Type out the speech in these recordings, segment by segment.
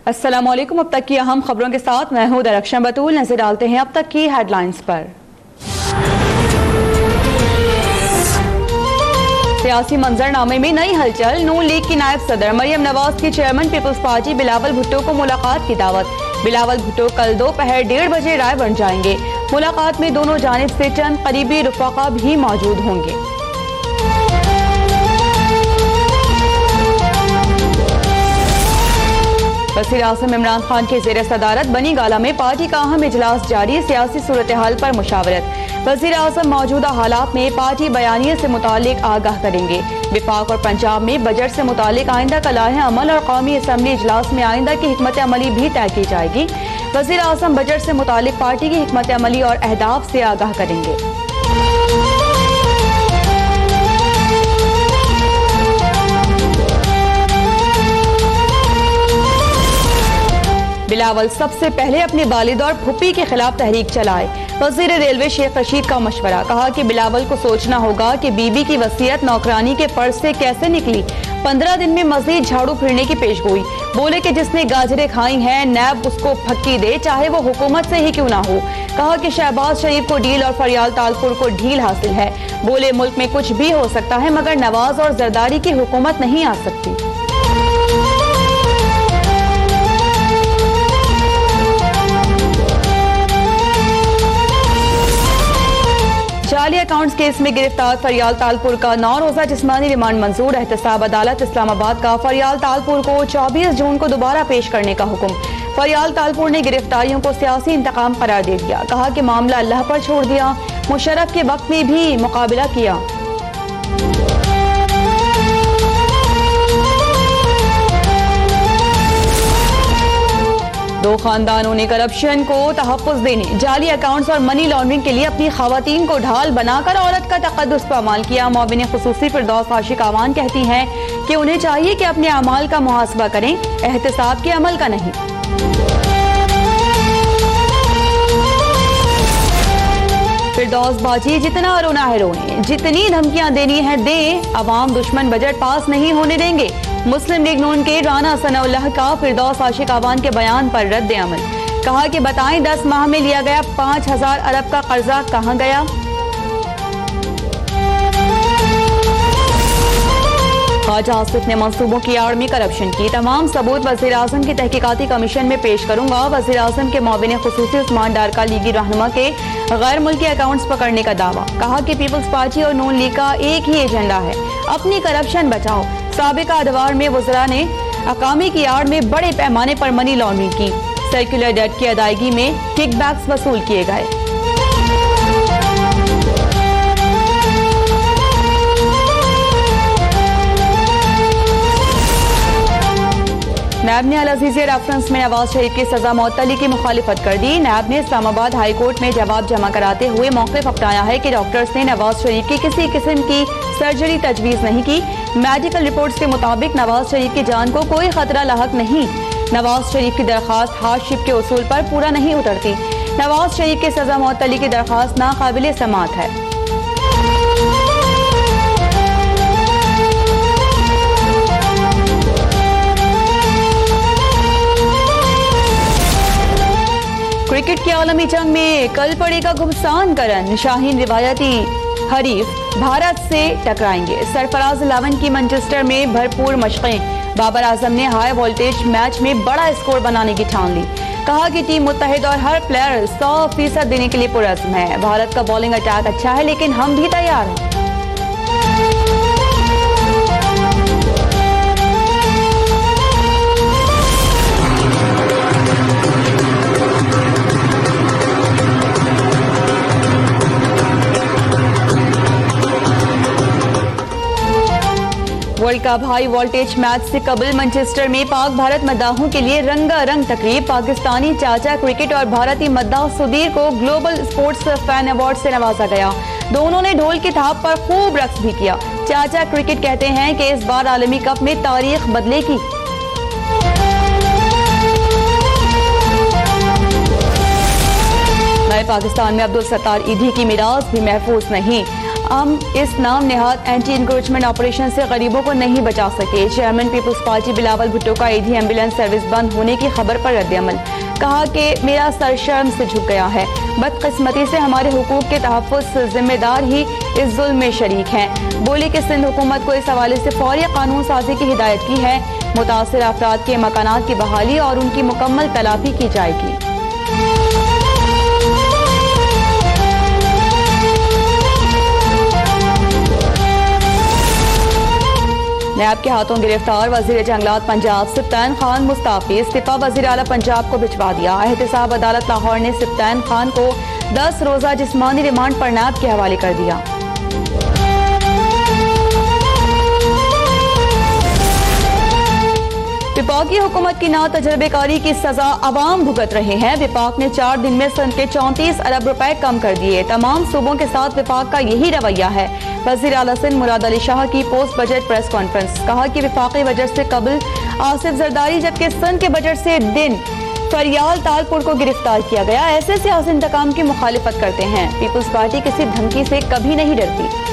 अस्सलामुअलैकुम। अब तक की अहम खबरों के साथ मैं हूं दरख्शन बतूल। नजर डालते हैं अब तक की हेडलाइंस पर। सियासी मंजरनामे में नई हलचल। नून लीग की नायब सदर मरियम नवाज की chairman Peoples Party Bilawal Bhutto को मुलाकात की दावत। बिलावल भुट्टो कल दोपहर 1:30 बजे रायबंद जाएंगे। मुलाकात में दोनों जानिब से चंद करीबी रुफाका भी मौजूद होंगे। वज़ीर-ए-आज़म इमरान खान के ज़ेर सदारत बनी गाला में पार्टी का अहम इजलास जारी। सियासी सूरत हाल पर मुशावरत। वज़ीर-ए-आज़म मौजूदा हालात में पार्टी बयानिए से मुतालिक आगाह करेंगे। विफाक और पंजाब में बजट से मुतालिक आइंदा का लाहे अमल और कौमी असम्बली इजलास में आइंदा की हिकमत अमली भी तय की जाएगी। वज़ीर-ए-आज़म बजट से मुतालिक पार्टी की हिकमत अमली और अहदाफ से आगाह करेंगे। बिलावल सबसे पहले अपने वालिद और फुप्पी के खिलाफ तहरीक चलाए। वज़ीर रेलवे शेख रशीद का मशवरा। कहा कि बिलावल को सोचना होगा कि बीबी की वसीयत नौकरानी के फर्ज से कैसे निकली। 15 दिन में मजीद झाड़ू फिरने की पेशगोई। बोले कि जिसने गाजरें खाई हैं नैब उसको फक्की दे, चाहे वो हुकूमत से ही क्यों ना हो। कहा कि शहबाज शरीफ को डील और फरियाल तालपुर को ढील हासिल है। बोले मुल्क में कुछ भी हो सकता है मगर नवाज और जरदारी की हुकूमत नहीं आ सकती। जाली अकाउंट्स केस में गिरफ्तार फरियाल तालपुर का 9 रोजा जिस्मानी रिमांड मंजूर। एहतसाब अदालत इस्लामाबाद का फरियाल तालपुर को 24 जून को दोबारा पेश करने का हुक्म। फरियाल तालपुर ने गिरफ्तारियों को सियासी इंतकाम करार दे दिया। कहा कि मामला अल्लाह पर छोड़ दिया। मुशर्रफ के वक्त में भी मुकाबला किया। दो खानदानों ने करप्शन को तहफ़्फ़ुज़ देने, जाली अकाउंट्स और मनी लॉन्ड्रिंग के लिए अपनी खवातीन को ढाल बनाकर औरत का तक़द्दुस पामाल किया। मोमिन ख़ुसूसी फ़िरदौस आशिक आवान कहती हैं कि उन्हें चाहिए कि अपने अमाल का मुहासबा करें, एहतिसाब के अमल का नहीं। फिरदौस बाजी जितना रोना है रोने, जितनी धमकियां देनी है दें, अवाम दुश्मन बजट पास नहीं होने देंगे। मुस्लिम लीग नून के राना सनाउल्लाह का फिरदौस आशिक आवान के बयान पर रद्द अमल। कहा कि बताएं 10 माह में लिया गया 5000 अरब का कर्जा कहां गया। ख्वाजा आसिफ ने मंसूबों की आड़ में करप्शन की तमाम सबूत वज़ीर-ए-आज़म की तहकीकाती कमीशन में पेश करूंगा। वज़ीर-ए-आज़म के मोबिन ख़ुसूसी उस्मान डार का लीगी रहनुमा के गैर मुल्की अकाउंट्स पकड़ने का दावा। कहा कि पीपल्स पार्टी और नून लीग का एक ही एजेंडा है, अपनी करप्शन बचाओ। साबिका अदवार में वज़रा ने अकामी की आड़ में बड़े पैमाने पर मनी लॉन्ड्रिंग की। सर्कुलर डेट की अदायगी में किकबैक्स वसूल किए गए। नैब ने अल-अज़ीज़िया रेफरेंस में नवाज शरीफ की सजा मुअत्तली की मुखालिफत कर दी। नैब ने इस्लामाबाद हाई कोर्ट में जवाब जमा कराते हुए मौक़िफ़ अपनाया है कि डॉक्टर्स ने नवाज शरीफ की किसी किस्म की सर्जरी तजवीज़ नहीं की। मेडिकल रिपोर्ट्स के मुताबिक नवाज शरीफ की जान को कोई खतरा लाहक नहीं। नवाज शरीफ की दरख्वास्त हार्डशिप के उसूल पर पूरा नहीं उतरती। नवाज शरीफ की सजा मुअत्तली की दरख्वास्त नाकाबिले समाअत है। क्रिकेट की आलमी जंग में कल पड़ेगा घुमसान करन। शाहीन रिवायती हरीफ भारत से टकराएंगे। सरफराज 11 की मैनचेस्टर में भरपूर मशक़ें। बाबर आजम ने हाई वोल्टेज मैच में बड़ा स्कोर बनाने की ठान ली। कहा कि टीम मुत्तहिद और हर प्लेयर 100% देने के लिए पुरअज़्म है। भारत का बॉलिंग अटैक अच्छा है लेकिन हम भी तैयार हैं। World cup high voltage match से कबल मैनचेस्टर में पाक भारत मद्दाहों के लिए रंगारंग तकरीब। पाकिस्तानी चाचा क्रिकेट और भारतीय मद्दाह सुधीर को ग्लोबल स्पोर्ट्स फैन अवार्ड से नवाजा गया। दोनों ने ढोल की थाप पर खूब रक्स भी किया। चाचा क्रिकेट कहते हैं कि इस बार आलमी कप में तारीख बदलेगी। नए पाकिस्तान में अब्दुल सत्तार ईदी की मिरास भी महफूज नहीं। हम इस नाम नेहाद एंटी इंक्रोचमेंट ऑपरेशन से गरीबों को नहीं बचा सके। Chairman Peoples Party Bilawal Bhutto का ईदी एम्बुलेंस सर्विस बंद होने की खबर पर रद्द-ए-अमल। कहा कि मेरा सर शर्म से झुक गया है। बदकिस्मती से हमारे हुकूक के तहफ़्फ़ुज़ जिम्मेदार ही इस जुल्म में शरीक हैं। बोले कि सिंध हुकूमत को इस हवाले से फौरी कानून साजी की हिदायत की है। मुतासिर अफराद के मकानात की बहाली और उनकी मुकम्मल तलाफी की जाएगी। नैब के हाथों गिरफ्तार वजीर जंगलात पंजाब सिप्तान खान मुस्ताफी इस्तीफा वजीर आला पंजाब को भिजवा दिया। एहतसाब अदालत लाहौर ने सिप्तान खान को 10 रोजा जिस्मानी रिमांड पर नैब के हवाले कर दिया। विपाक की हुकूमत की नातजुर्बेकारी की सजा अवाम भुगत रहे हैं। विपाक ने 4 दिन में सन के 34 अरब रुपए कम कर दिए। तमाम सूबों के साथ विपाक का यही रवैया है। वजीर आला सिंध मुराद अली शाह की पोस्ट बजट प्रेस कॉन्फ्रेंस। कहा कि विफाकी बजट से कबल आसिफ जरदारी जबकि सन के बजट से दिन फरियाल तालपुर को गिरफ्तार किया गया। ऐसे सियासी इंतकाम की मुखालिफत करते हैं। पीपल्स पार्टी किसी धमकी से कभी नहीं डरती।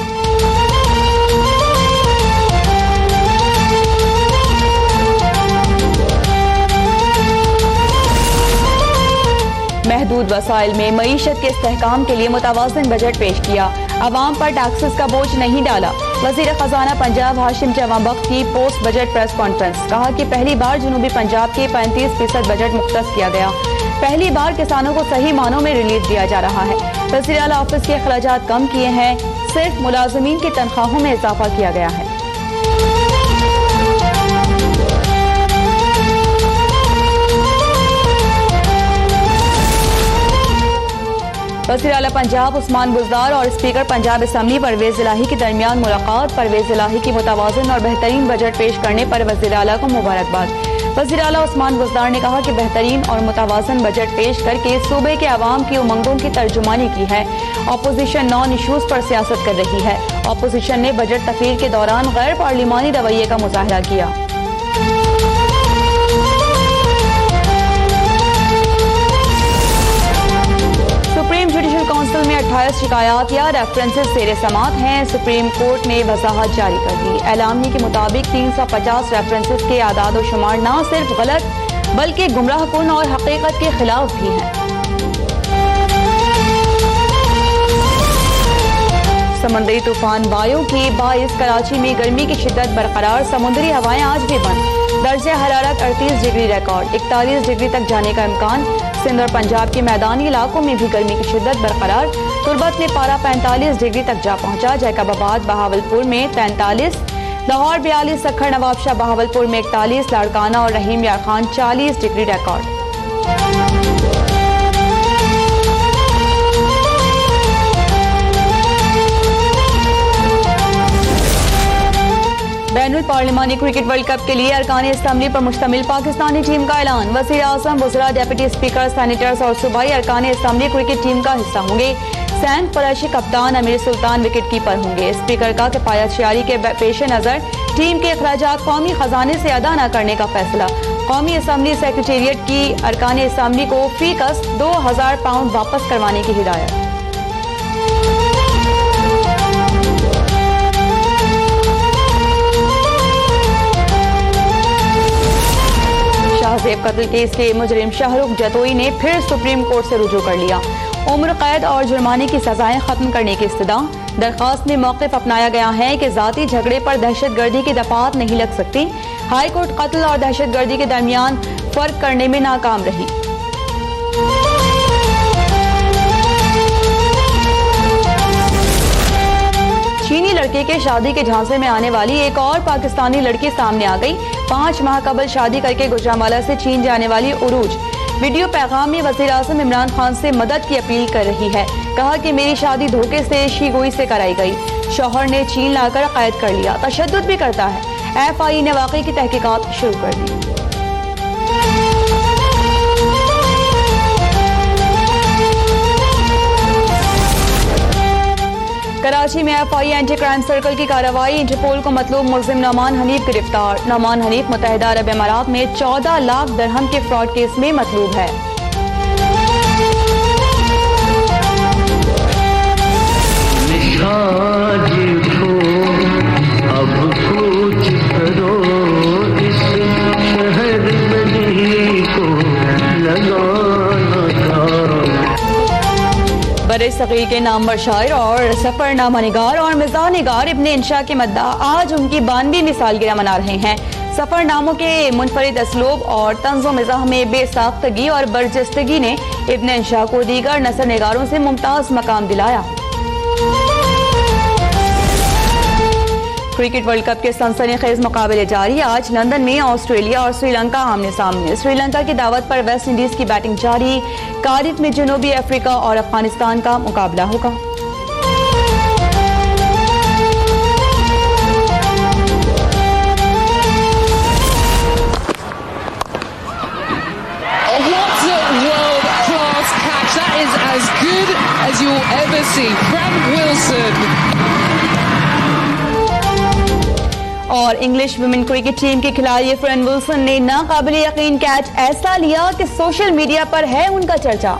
महदूद वसाइल में मईशत के इस्तेहकाम के लिए मुतवाज़िन बजट पेश किया। अवाम पर टैक्सेस का बोझ नहीं डाला। वजीर खजाना पंजाब हाशिम जवाबख्त की पोस्ट बजट प्रेस कॉन्फ्रेंस। कहा कि पहली बार जनूबी पंजाब के 35% बजट मुख्तस किया गया। पहली बार किसानों को सही मानों में रिलीफ दिया जा रहा है। वज़ीर आला ऑफिस के अखराजात कम किए हैं। सिर्फ मुलाजमीन की तनख्वाहों में इजाफा किया गया है। वज़ीर आला पंजाब उस्मान बुज़दार और स्पीकर पंजाब असम्बली परवेज इलाही के दरमियान मुलाकात। परवेज इलाही की मुतवाज़िन और बेहतरीन बजट पेश करने पर वज़ीर आला को मुबारकबाद। वज़ीर आला उस्मान बुज़दार ने कहा कि बेहतरीन और मुतवाज़िन बजट पेश करके सूबे के अवाम की उमंगों की तर्जुमानी की है। अपोजिशन नॉन इशूज़ पर सियासत कर रही है। अपोजिशन ने बजट तकरीर के दौरान गैर पार्लिमानी रवैये का मुजाहरा किया। सुप्रीम जुडिशल काउंसिल में 28 शिकायत या रेफरेंसेस जेर समात हैं। सुप्रीम कोर्ट ने वजाहत जारी कर दी। एलामिया के मुताबिक 350 रेफरेंसेस के आदाद व शुमार न सिर्फ गलत बल्कि गुमराहकुन और हकीकत के खिलाफ भी हैं। समुद्री तूफान वायु की बाइस कराची में गर्मी की शिद्दत बरकरार। समुद्री हवाएं आज भी बंद। दर्जे हरारत 38 डिग्री रिकॉर्ड। 41 डिग्री तक जाने का इम्कान। सिंध और पंजाब के मैदानी इलाकों में भी गर्मी की शिद्दत बरकरार। तुर्बत में पारा 45 डिग्री तक जा पहुंचा। जैकबाबाद बहावलपुर में 43, लाहौर 42, सखर नवाबशाह बहावलपुर में 41, लाड़काना और रहीम यार खान 40 डिग्री रिकॉर्ड। बैनुल पार्लिमानी क्रिकेट वर्ल्ड कप के लिए अरकान असम्बली पर मुश्तमिल पाकिस्तानी टीम का ऐलान। वज़ीर आज़म, वज़रा, डिप्टी स्पीकर, सेनेटर्स और सूबाई अरकान असम्बली क्रिकेट टीम का हिस्सा होंगे। सैन फराशी कप्तान, अमीर सुल्तान विकेट कीपर होंगे। स्पीकर का किफायत शयारी के पेश नज़र टीम के अखराजात कौमी खजाने से अदा न करने का फैसला। कौमी असम्बली सेक्रेटेरिएट की अरकान असम्बली को फी कस 2000 पाउंड वापस करवाने की हिदायत। शाहजेब कत्ल केस के मुजरिम शाहरुख जतोई ने फिर सुप्रीम कोर्ट से रुजू कर लिया। उम्र कैद और जुर्माने की सजाएं खत्म करने की इस्तदा। दरख्वास्त में मौक़िफ़ अपनाया गया है कि जाती झगड़े पर दहशतगर्दी की दफात नहीं लग सकती। हाई कोर्ट कत्ल और दहशतगर्दी के दरमियान फर्क करने में नाकाम रही। चीनी लड़के के शादी के झांसे में आने वाली एक और पाकिस्तानी लड़की सामने आ गई। 5 माह कबल शादी करके गुजरांवाला से चीन जाने वाली उरूज वीडियो पैगाम में वज़ीर आज़म इमरान खान से मदद की अपील कर रही है। कहा कि मेरी शादी धोखे से शीगोई से कराई गई। शौहर ने चीन लाकर कैद कर लिया। तशद्दुद भी करता है। FI ने वाक़ई की तहकीकात शुरू कर दी। कराची में FI एंटी क्राइम सर्कल की कार्रवाई। इंटरपोल को मतलूब मुल्जिम नौमान हनीफ गिरफ्तार। नौमान हनीफ मुत्तहिदा अरब अमारात में 14 लाख दिरहम के फ्रॉड केस में मतलूब है। सगीर के नामवर शायर और सफरनामा निगार और मिजाह निगार इब्ने इंशा के मद्दा आज उनकी 92वीं सालगिरह मना रहे हैं। सफरनामों के मुनफरिद असलूब और तंज़ो मिजाह में बेसाख्तगी और बरजस्तगी ने इब्ने इंशा को दीगर नसर निगारों से मुमताज़ मकाम दिलाया। क्रिकेट वर्ल्ड कप के सनसनीखेज मुकाबले जारी। आज लंदन में ऑस्ट्रेलिया और श्रीलंका आमने सामने। श्रीलंका की दावत पर वेस्ट इंडीज की बैटिंग जारी। कार्डिफ में जनूबी अफ्रीका और अफगानिस्तान का मुकाबला होगा। As good as you'll ever see. Frank Wilson. और इंग्लिश वुमेन क्रिकेट टीम के खिलाड़ी फ्रैंक विल्सन ने नाकाबिले यकीन कैच ऐसा लिया कि सोशल मीडिया पर है उनका चर्चा।